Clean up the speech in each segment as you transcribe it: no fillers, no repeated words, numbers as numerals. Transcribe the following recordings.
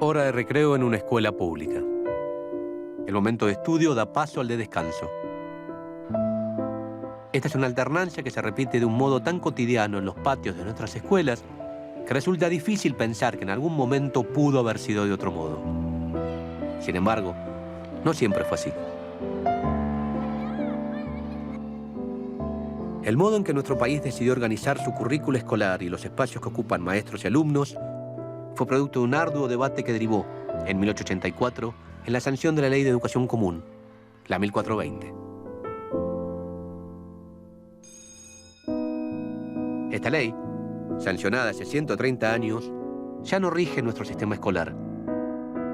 Hora de recreo en una escuela pública. El momento de estudio da paso al de descanso. Esta es una alternancia que se repite de un modo tan cotidiano en los patios de nuestras escuelas que resulta difícil pensar que en algún momento pudo haber sido de otro modo. Sin embargo, no siempre fue así. El modo en que nuestro país decidió organizar su currícula escolar y los espacios que ocupan maestros y alumnos fue producto de un arduo debate que derivó, en 1884, en la sanción de la Ley de Educación Común, la 1420. Esta ley, sancionada hace 130 años, ya no rige nuestro sistema escolar,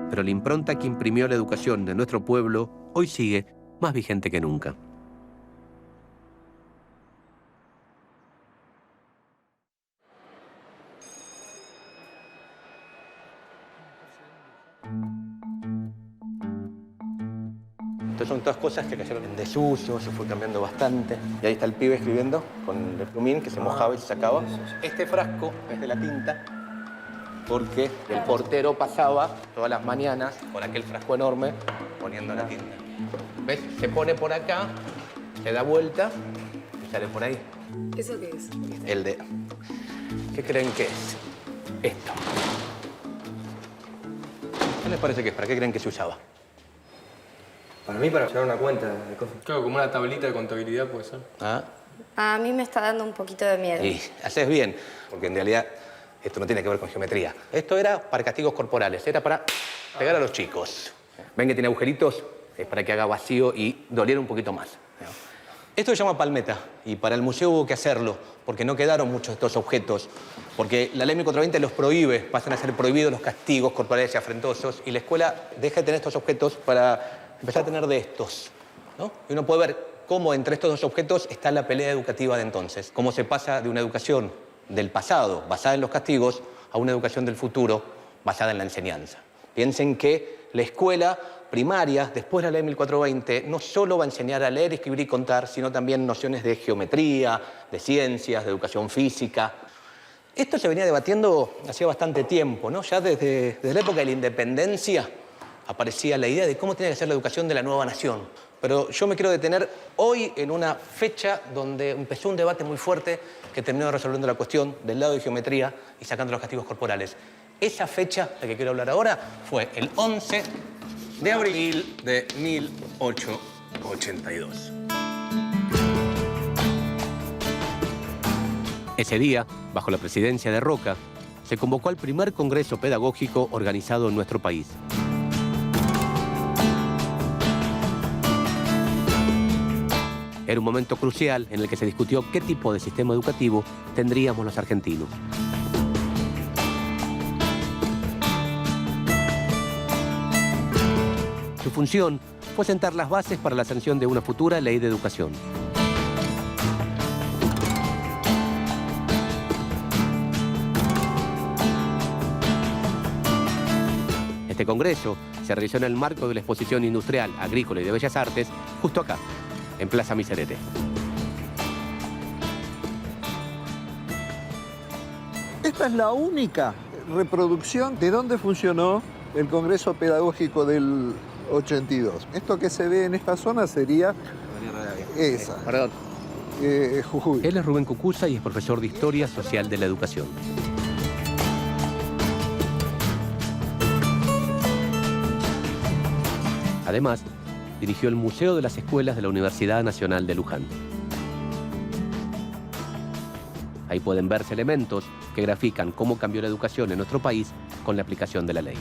pero la impronta que imprimió la educación de nuestro pueblo hoy sigue más vigente que nunca. Estas son todas cosas que cayeron en desuso, se fue cambiando bastante. Y ahí está el pibe escribiendo con el plumín que se mojaba y se sacaba. Este frasco es de la tinta porque el portero pasaba todas las mañanas con aquel frasco enorme poniendo la tinta. ¿Ves? Se pone por acá, se da vuelta y sale por ahí. ¿Eso qué es? El de... ¿Qué creen que es? Esto. ¿Qué les parece que es? ¿Para qué creen que se usaba? Para mí, para llevar una cuenta de cosas. Claro, como una tablita de contabilidad puede ser. ¿Ah? A mí me está dando un poquito de miedo. Y haces bien, porque en realidad esto no tiene que ver con geometría. Esto era para castigos corporales, era para pegar a los chicos. Ven que tiene agujeritos, es para que haga vacío y doliera un poquito más. Esto se llama palmeta y para el museo hubo que hacerlo, porque no quedaron muchos de estos objetos, porque la ley 1420 los prohíbe, pasan a ser prohibidos los castigos corporales y afrentosos, y la escuela deja de tener estos objetos para empezar a tener de estos, ¿no? Y uno puede ver cómo entre estos dos objetos está la pelea educativa de entonces, cómo se pasa de una educación del pasado, basada en los castigos, a una educación del futuro, basada en la enseñanza. Piensen que la escuela primaria, después de la ley 1420, no solo va a enseñar a leer, escribir y contar, sino también nociones de geometría, de ciencias, de educación física. Esto se venía debatiendo hacía bastante tiempo, ¿no? Ya desde la época de la independencia aparecía la idea de cómo tiene que ser la educación de la nueva nación. Pero yo me quiero detener hoy en una fecha donde empezó un debate muy fuerte que terminó resolviendo la cuestión del lado de geometría y sacando los castigos corporales. Esa fecha, la que quiero hablar ahora, fue el 11 de abril de 1882. Ese día, bajo la presidencia de Roca, se convocó al primer congreso pedagógico organizado en nuestro país. Era un momento crucial en el que se discutió qué tipo de sistema educativo tendríamos los argentinos. Su función fue sentar las bases para la sanción de una futura ley de educación. Este congreso se realizó en el marco de la Exposición Industrial, Agrícola y de Bellas Artes, justo acá, en Plaza Miserere. Esta es la única reproducción de dónde funcionó el Congreso Pedagógico del 82. Esto que se ve en esta zona sería esa. Perdón. Jujuy. Él es Rubén Cucuza y es profesor de Historia Social de la Educación. Además, dirigió el Museo de las Escuelas de la Universidad Nacional de Luján. Ahí pueden verse elementos que grafican cómo cambió la educación en nuestro país con la aplicación de la ley.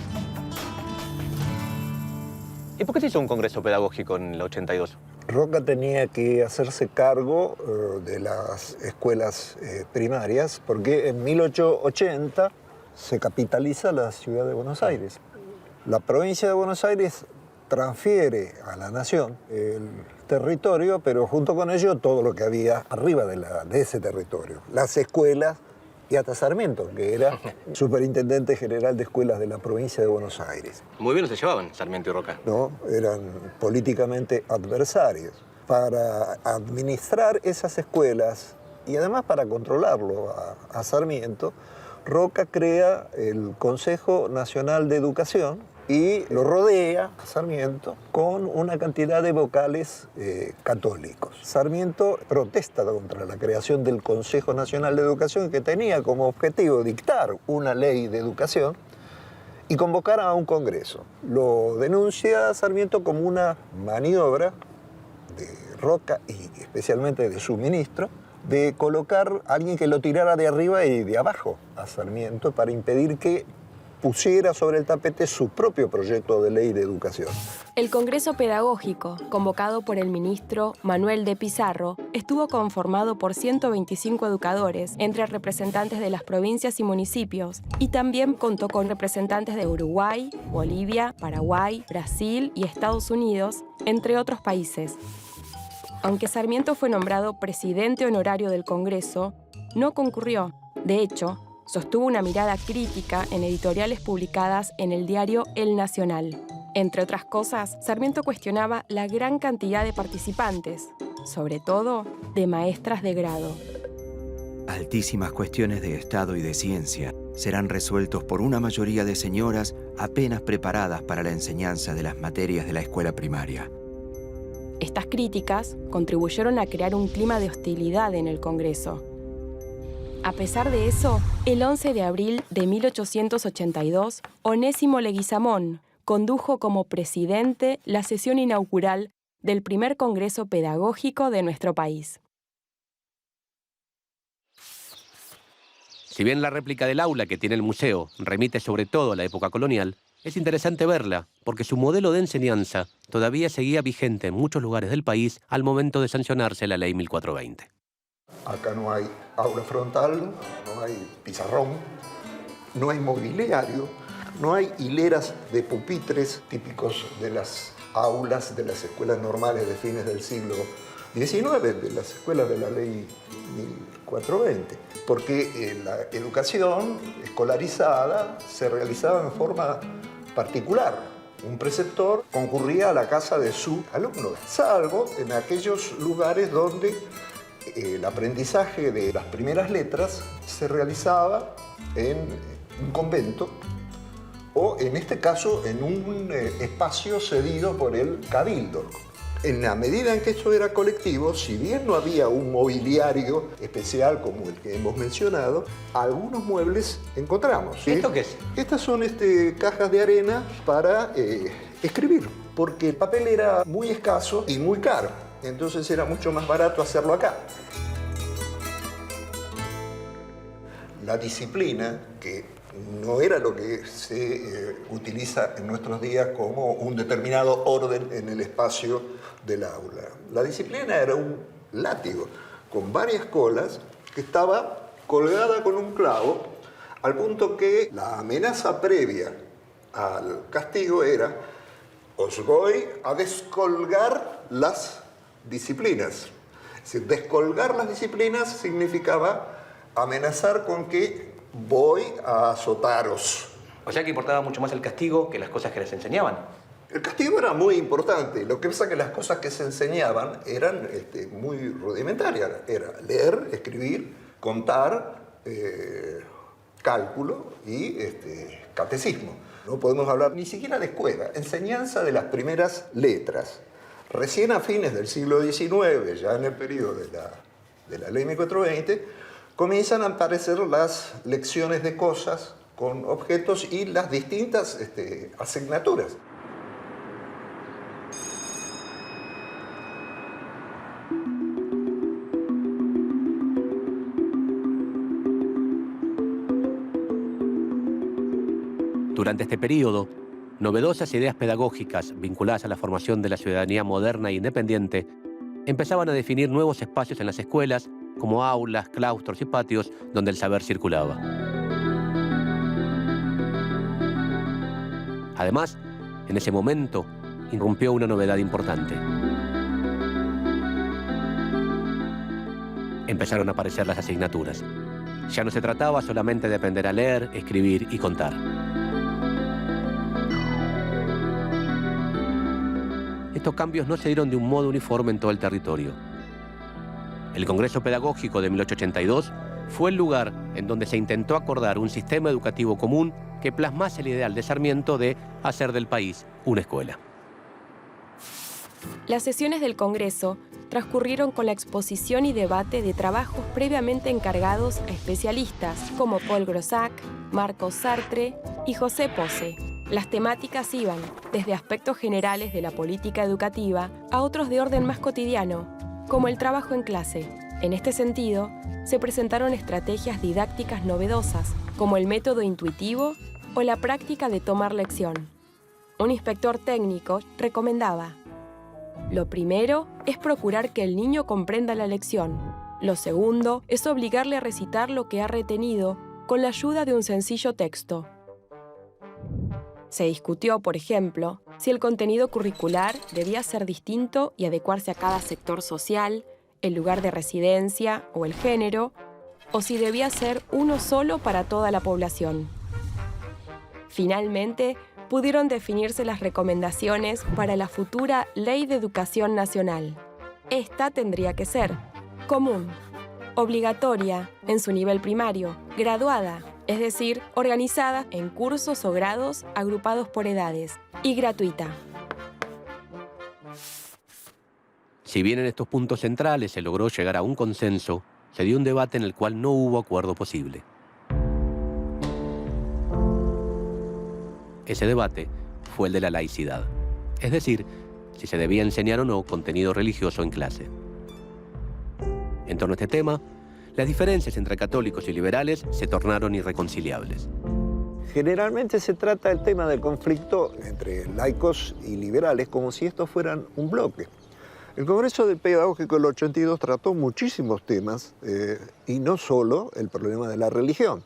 ¿Y por qué se hizo un congreso pedagógico en el 82? Roca tenía que hacerse cargo de las escuelas primarias porque en 1880 se capitaliza la ciudad de Buenos Aires. La provincia de Buenos Aires transfiere a la nación el territorio, pero junto con ello todo lo que había arriba de ese territorio. Las escuelas y hasta Sarmiento, que era superintendente general de escuelas de la provincia de Buenos Aires. Muy bien se llevaban Sarmiento y Roca. No, eran políticamente adversarios. Para administrar esas escuelas y además para controlarlo a Sarmiento, Roca crea el Consejo Nacional de Educación y lo rodea a Sarmiento con una cantidad de vocales católicos. Sarmiento protesta contra la creación del Consejo Nacional de Educación, que tenía como objetivo dictar una ley de educación y convocar a un congreso. Lo denuncia Sarmiento como una maniobra de Roca y especialmente de su ministro, de colocar a alguien que lo tirara de arriba y de abajo a Sarmiento para impedir que pusiera sobre el tapete su propio proyecto de ley de educación. El Congreso Pedagógico, convocado por el ministro Manuel de Pizarro, estuvo conformado por 125 educadores, entre representantes de las provincias y municipios, y también contó con representantes de Uruguay, Bolivia, Paraguay, Brasil y Estados Unidos, entre otros países. Aunque Sarmiento fue nombrado presidente honorario del Congreso, no concurrió. De hecho, sostuvo una mirada crítica en editoriales publicadas en el diario El Nacional. Entre otras cosas, Sarmiento cuestionaba la gran cantidad de participantes, sobre todo de maestras de grado. Altísimas cuestiones de Estado y de ciencia serán resueltos por una mayoría de señoras apenas preparadas para la enseñanza de las materias de la escuela primaria. Estas críticas contribuyeron a crear un clima de hostilidad en el Congreso. A pesar de eso, el 11 de abril de 1882, Onésimo Leguizamón condujo como presidente la sesión inaugural del primer Congreso Pedagógico de nuestro país. Si bien la réplica del aula que tiene el museo remite sobre todo a la época colonial, es interesante verla porque su modelo de enseñanza todavía seguía vigente en muchos lugares del país al momento de sancionarse la Ley 1420. Acá no hay aula frontal, no hay pizarrón, no hay mobiliario, no hay hileras de pupitres típicos de las aulas de las escuelas normales de fines del siglo XIX, de las escuelas de la Ley 1420, porque la educación escolarizada se realizaba en forma particular. Un preceptor concurría a la casa de su alumno, salvo en aquellos lugares donde el aprendizaje de las primeras letras se realizaba en un convento o, en este caso, en un espacio cedido por el cabildo. En la medida en que esto era colectivo, si bien no había un mobiliario especial como el que hemos mencionado, algunos muebles encontramos. ¿Sí? ¿Esto qué es? Estas son cajas de arena para escribir, porque el papel era muy escaso y muy caro. Entonces era mucho más barato hacerlo acá. La disciplina, que no era lo que se utiliza en nuestros días como un determinado orden en el espacio del aula. La disciplina era un látigo con varias colas que estaba colgada con un clavo, al punto que la amenaza previa al castigo era: os voy a descolgar las disciplinas. Es decir, descolgar las disciplinas significaba amenazar con que voy a azotaros. O sea que importaba mucho más el castigo que las cosas que les enseñaban. El castigo era muy importante. Lo que pasa es que las cosas que se enseñaban eran muy rudimentarias. Era leer, escribir, contar, cálculo y catecismo. No podemos hablar ni siquiera de escuela, enseñanza de las primeras letras. Recién a fines del siglo XIX, ya en el periodo de la Ley 1420, comienzan a aparecer las lecciones de cosas con objetos y las distintas asignaturas. Durante este periodo, novedosas ideas pedagógicas vinculadas a la formación de la ciudadanía moderna e independiente empezaban a definir nuevos espacios en las escuelas, como aulas, claustros y patios donde el saber circulaba. Además, en ese momento, irrumpió una novedad importante. Empezaron a aparecer las asignaturas. Ya no se trataba solamente de aprender a leer, escribir y contar. Estos cambios no se dieron de un modo uniforme en todo el territorio. El Congreso Pedagógico de 1882 fue el lugar en donde se intentó acordar un sistema educativo común que plasmase el ideal de Sarmiento de hacer del país una escuela. Las sesiones del Congreso transcurrieron con la exposición y debate de trabajos previamente encargados a especialistas como Paul Grossac, Marcos Sartre y José Posse. Las temáticas iban desde aspectos generales de la política educativa a otros de orden más cotidiano, como el trabajo en clase. En este sentido, se presentaron estrategias didácticas novedosas, como el método intuitivo o la práctica de tomar lección. Un inspector técnico recomendaba: lo primero es procurar que el niño comprenda la lección. Lo segundo es obligarle a recitar lo que ha retenido con la ayuda de un sencillo texto. Se discutió, por ejemplo, si el contenido curricular debía ser distinto y adecuarse a cada sector social, el lugar de residencia o el género, o si debía ser uno solo para toda la población. Finalmente, pudieron definirse las recomendaciones para la futura Ley de Educación Nacional. Esta tendría que ser común, obligatoria en su nivel primario, graduada, es decir, organizada en cursos o grados agrupados por edades, y gratuita. Si bien en estos puntos centrales se logró llegar a un consenso, se dio un debate en el cual no hubo acuerdo posible. Ese debate fue el de la laicidad, es decir, si se debía enseñar o no contenido religioso en clase. En torno a este tema, las diferencias entre católicos y liberales se tornaron irreconciliables. Generalmente se trata el tema del conflicto entre laicos y liberales como si estos fueran un bloque. El Congreso del Pedagógico del 82 trató muchísimos temas y no solo el problema de la religión,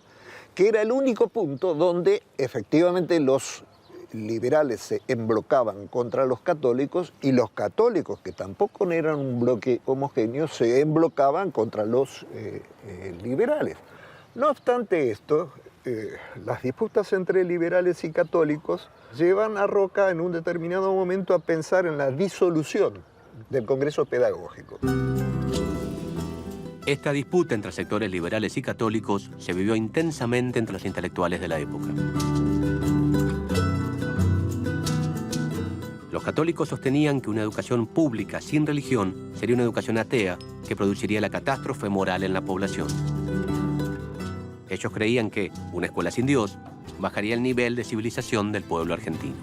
que era el único punto donde efectivamente los liberales se emblocaban contra los católicos y los católicos, que tampoco eran un bloque homogéneo, se emblocaban contra los liberales. No obstante esto, las disputas entre liberales y católicos llevan a Roca en un determinado momento a pensar en la disolución del Congreso Pedagógico. Esta disputa entre sectores liberales y católicos se vivió intensamente entre los intelectuales de la época. Los católicos sostenían que una educación pública sin religión sería una educación atea que produciría la catástrofe moral en la población. Ellos creían que una escuela sin Dios bajaría el nivel de civilización del pueblo argentino.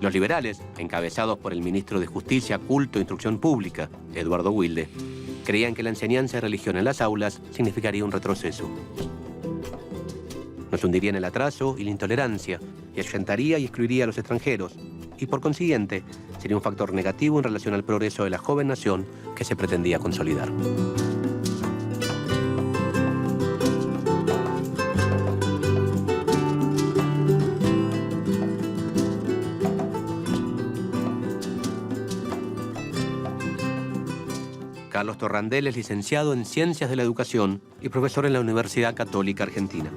Los liberales, encabezados por el ministro de Justicia, Culto e Instrucción Pública, Eduardo Wilde, creían que la enseñanza de religión en las aulas significaría un retroceso. Nos hundiría en el atraso y la intolerancia, y ahuyentaría y excluiría a los extranjeros, y por consiguiente sería un factor negativo en relación al progreso de la joven nación que se pretendía consolidar. Carlos Torrandel es licenciado en Ciencias de la Educación y profesor en la Universidad Católica Argentina.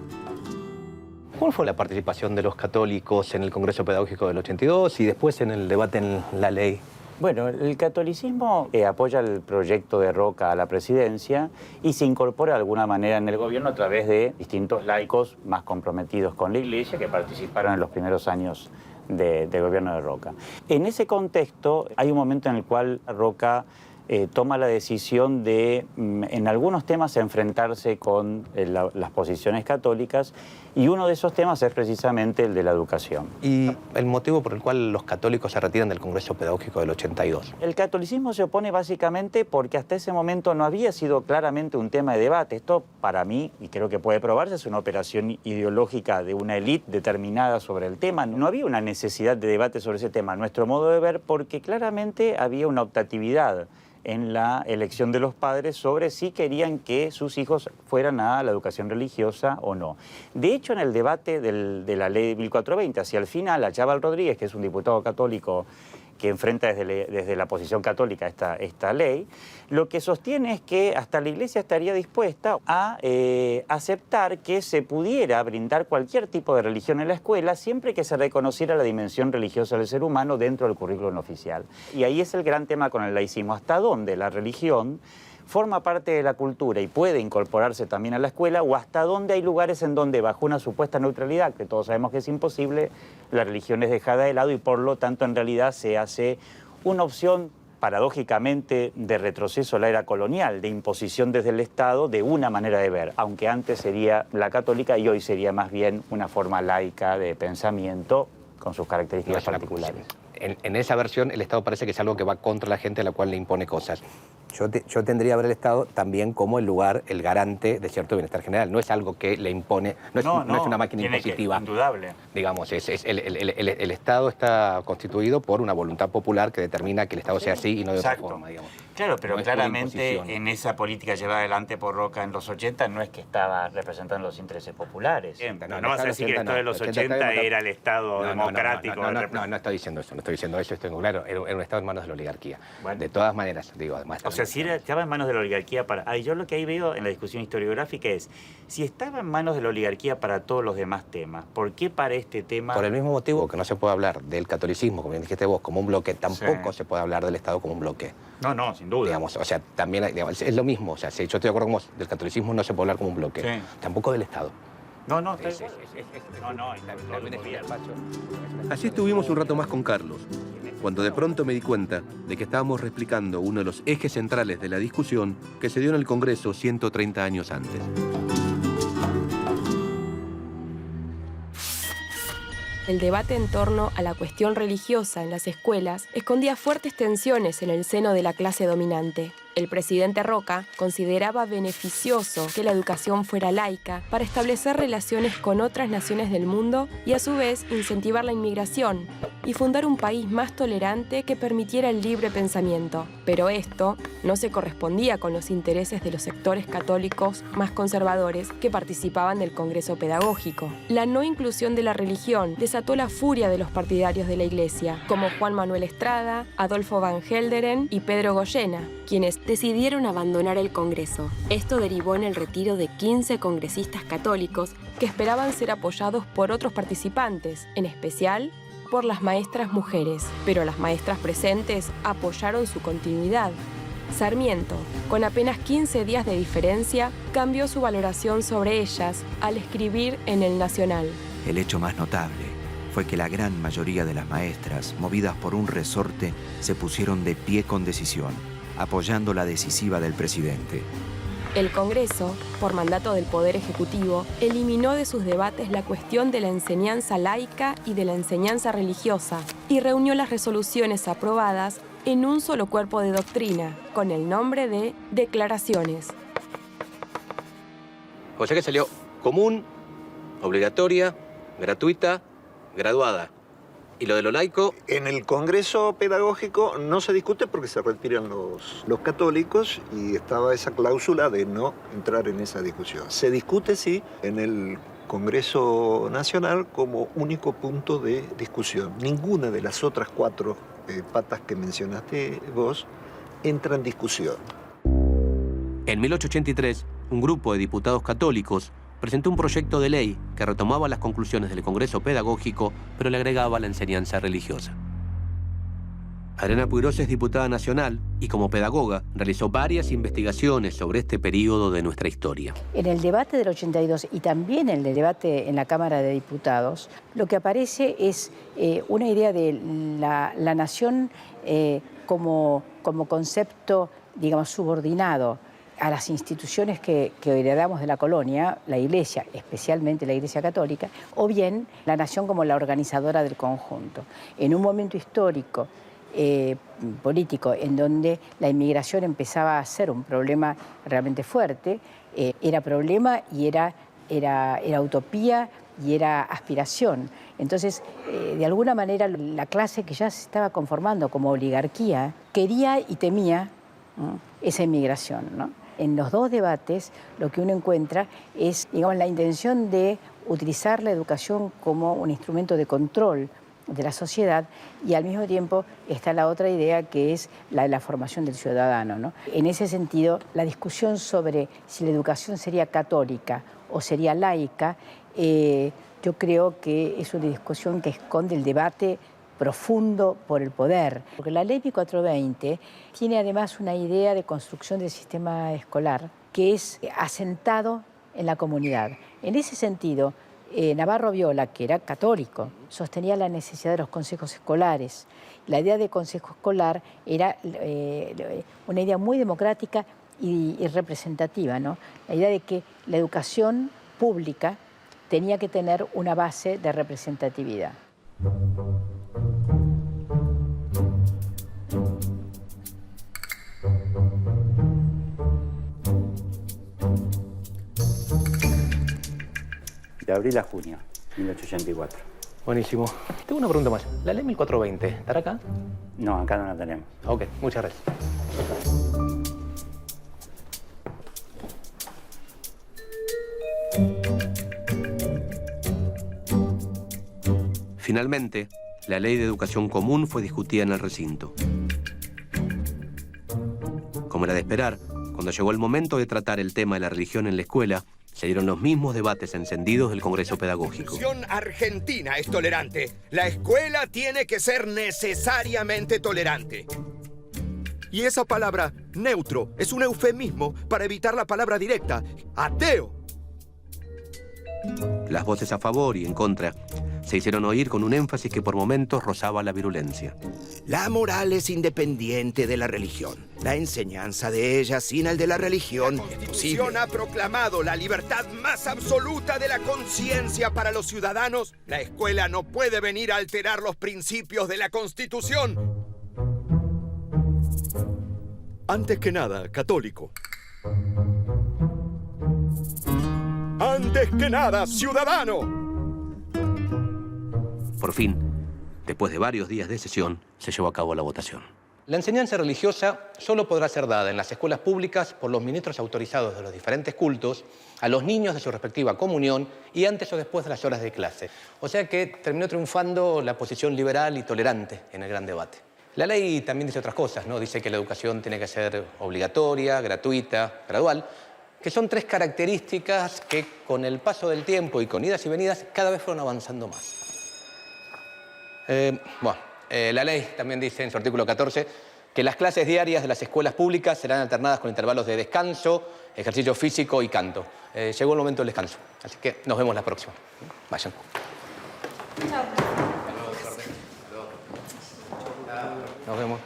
¿Cuál fue la participación de los católicos en el Congreso Pedagógico del 82 y después en el debate en la ley? Bueno, el catolicismo apoya el proyecto de Roca a la presidencia y se incorpora de alguna manera en el gobierno a través de distintos laicos más comprometidos con la Iglesia que participaron en los primeros años del gobierno de Roca. En ese contexto hay un momento en el cual Roca toma la decisión de, en algunos temas, enfrentarse con las posiciones católicas, y uno de esos temas es precisamente el de la educación. ¿Y el motivo por el cual los católicos se retiran del Congreso Pedagógico del 82? El catolicismo se opone básicamente porque hasta ese momento no había sido claramente un tema de debate. Esto, para mí, y creo que puede probarse, es una operación ideológica de una élite determinada sobre el tema. No había una necesidad de debate sobre ese tema, a nuestro modo de ver, porque claramente había una optatividad en la elección de los padres sobre si querían que sus hijos fueran a la educación religiosa o no. De hecho, en el debate de la ley de 1420, hacia el final, Achával Rodríguez, que es un diputado católico que enfrenta desde la posición católica esta ley, lo que sostiene es que hasta la Iglesia estaría dispuesta a aceptar que se pudiera brindar cualquier tipo de religión en la escuela siempre que se reconociera la dimensión religiosa del ser humano dentro del currículum oficial. Y ahí es el gran tema con el laicismo, hasta dónde la religión forma parte de la cultura y puede incorporarse también a la escuela, o hasta dónde hay lugares en donde, bajo una supuesta neutralidad, que todos sabemos que es imposible, la religión es dejada de lado y por lo tanto en realidad se hace una opción paradójicamente de retroceso a la era colonial, de imposición desde el Estado de una manera de ver, aunque antes sería la católica y hoy sería más bien una forma laica de pensamiento con sus características particulares. En esa versión el Estado parece que es algo que va contra la gente a la cual le impone cosas. Yo tendría a ver el Estado también como el lugar, el garante de cierto bienestar general. No es algo que le impone, no es una máquina impositiva. Indudable. Digamos, el Estado está constituido por una voluntad popular que determina que el Estado sea así y no de otra forma, digamos. Claro, pero No es claramente una en esa política llevada adelante por Roca en los 80 no es que estaba representando los intereses populares. No vas a decir que el Estado de los 80 era el Estado democrático. No estoy diciendo eso, estoy claro, era un Estado en manos de la oligarquía. Bueno. De todas maneras, digo, además... O sea, si estaba en manos de la oligarquía para... yo lo que ahí veo en la discusión historiográfica es, si estaba en manos de la oligarquía para todos los demás temas, ¿por qué para este tema...? Por el mismo motivo que no se puede hablar del catolicismo, como bien dijiste vos, como un bloque, tampoco se puede hablar del Estado como un bloque. No, sin duda. Digamos, o sea, también digamos, es lo mismo. O sea, si yo estoy de acuerdo con vos, del catolicismo no se puede hablar como un bloque. Sí. Tampoco del Estado. Así estuvimos un rato más con Carlos, cuando de pronto me di cuenta de que estábamos replicando uno de los ejes centrales de la discusión que se dio en el Congreso 130 años antes. El debate en torno a la cuestión religiosa en las escuelas escondía fuertes tensiones en el seno de la clase dominante. El presidente Roca consideraba beneficioso que la educación fuera laica para establecer relaciones con otras naciones del mundo y a su vez incentivar la inmigración y fundar un país más tolerante que permitiera el libre pensamiento. Pero esto no se correspondía con los intereses de los sectores católicos más conservadores que participaban del Congreso Pedagógico. La no inclusión de la religión desató la furia de los partidarios de la Iglesia, como Juan Manuel Estrada, Adolfo Van Gelderen y Pedro Goyena, quienes decidieron abandonar el Congreso. Esto derivó en el retiro de 15 congresistas católicos que esperaban ser apoyados por otros participantes, en especial por las maestras mujeres. Pero las maestras presentes apoyaron su continuidad. Sarmiento, con apenas 15 días de diferencia, cambió su valoración sobre ellas al escribir en El Nacional. El hecho más notable fue que la gran mayoría de las maestras, movidas por un resorte, se pusieron de pie con decisión, apoyando la decisiva del presidente. El Congreso, por mandato del Poder Ejecutivo, eliminó de sus debates la cuestión de la enseñanza laica y de la enseñanza religiosa y reunió las resoluciones aprobadas en un solo cuerpo de doctrina, con el nombre de Declaraciones. O sea que salió común, obligatoria, gratuita, graduada. ¿Y lo de lo laico? En el Congreso Pedagógico no se discute porque se retiran los católicos y estaba esa cláusula de no entrar en esa discusión. Se discute, sí, en el Congreso Nacional como único punto de discusión. Ninguna de las otras 4 patas que mencionaste vos entra en discusión. En 1883, un grupo de diputados católicos presentó un proyecto de ley que retomaba las conclusiones del Congreso Pedagógico, pero le agregaba la enseñanza religiosa. Adriana Puigros es diputada nacional y como pedagoga realizó varias investigaciones sobre este periodo de nuestra historia. En el debate del 82 y también en el debate en la Cámara de Diputados, lo que aparece es una idea de la nación como concepto, digamos, subordinado a las instituciones que heredamos de la colonia, la Iglesia, especialmente la Iglesia Católica, o bien la nación como la organizadora del conjunto. En un momento histórico, político, en donde la inmigración empezaba a ser un problema realmente fuerte, era problema y era utopía y era aspiración. Entonces, de alguna manera, la clase que ya se estaba conformando como oligarquía quería y temía esa inmigración, ¿no? En los 2 debates lo que uno encuentra es, digamos, la intención de utilizar la educación como un instrumento de control de la sociedad y al mismo tiempo está la otra idea que es la de la formación del ciudadano, ¿no? En ese sentido, la discusión sobre si la educación sería católica o sería laica, yo creo que es una discusión que esconde el debate profundo por el poder. Porque la ley 1420 tiene además una idea de construcción del sistema escolar que es asentado en la comunidad. En ese sentido, Navarro Viola, que era católico, sostenía la necesidad de los consejos escolares. La idea de consejo escolar era una idea muy democrática y representativa, ¿no? La idea de que la educación pública tenía que tener una base de representatividad. De abril a junio, 1884. Buenísimo. Tengo una pregunta más. ¿La ley 1420 estará acá? No, acá no la tenemos. Ok, muchas gracias. Finalmente, la Ley de Educación Común fue discutida en el recinto. Como era de esperar, cuando llegó el momento de tratar el tema de la religión en la escuela, se dieron los mismos debates encendidos del Congreso Pedagógico. La Constitución argentina es tolerante. La escuela tiene que ser necesariamente tolerante. Y esa palabra, neutro, es un eufemismo para evitar la palabra directa, ateo. Las voces a favor y en contra se hicieron oír con un énfasis que por momentos rozaba la virulencia. La moral es independiente de la religión. La enseñanza de ella sin el de la religión. La Constitución ha proclamado la libertad más absoluta de la conciencia para los ciudadanos. La escuela no puede venir a alterar los principios de la Constitución. Antes que nada, católico. Antes que nada, ciudadano. Por fin, después de varios días de sesión, se llevó a cabo la votación. La enseñanza religiosa solo podrá ser dada en las escuelas públicas por los ministros autorizados de los diferentes cultos, a los niños de su respectiva comunión y antes o después de las horas de clase. O sea que terminó triunfando la posición liberal y tolerante en el gran debate. La ley también dice otras cosas, ¿no? Dice que la educación tiene que ser obligatoria, gratuita, gradual, que son tres características que con el paso del tiempo y con idas y venidas cada vez fueron avanzando más. La ley también dice en su artículo 14 que las clases diarias de las escuelas públicas serán alternadas con intervalos de descanso, ejercicio físico y canto. Llegó el momento del descanso, así que nos vemos la próxima. Vayan. Chao. Nos vemos.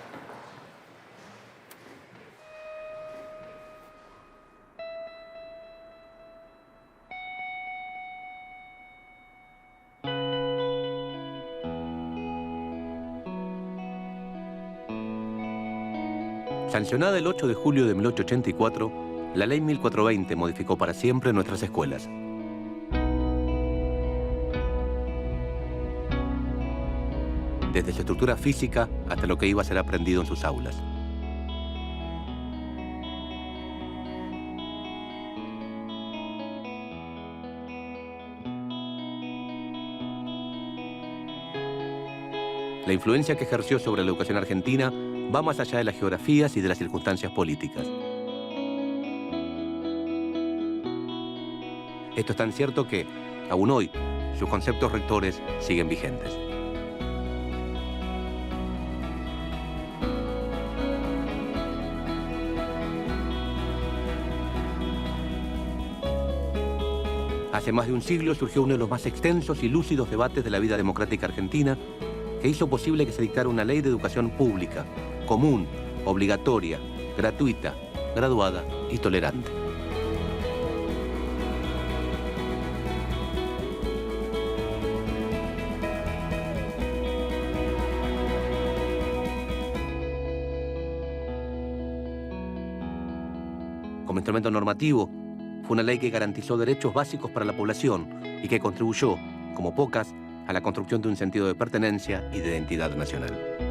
Sancionada el 8 de julio de 1884, la Ley 1420 modificó para siempre nuestras escuelas. Desde su estructura física hasta lo que iba a ser aprendido en sus aulas. La influencia que ejerció sobre la educación argentina va más allá de las geografías y de las circunstancias políticas. Esto es tan cierto que, aún hoy, sus conceptos rectores siguen vigentes. Hace más de un siglo surgió uno de los más extensos y lúcidos debates de la vida democrática argentina que hizo posible que se dictara una ley de educación pública, común, obligatoria, gratuita, graduada y tolerante. Como instrumento normativo, fue una ley que garantizó derechos básicos para la población y que contribuyó, como pocas, a la construcción de un sentido de pertenencia y de identidad nacional.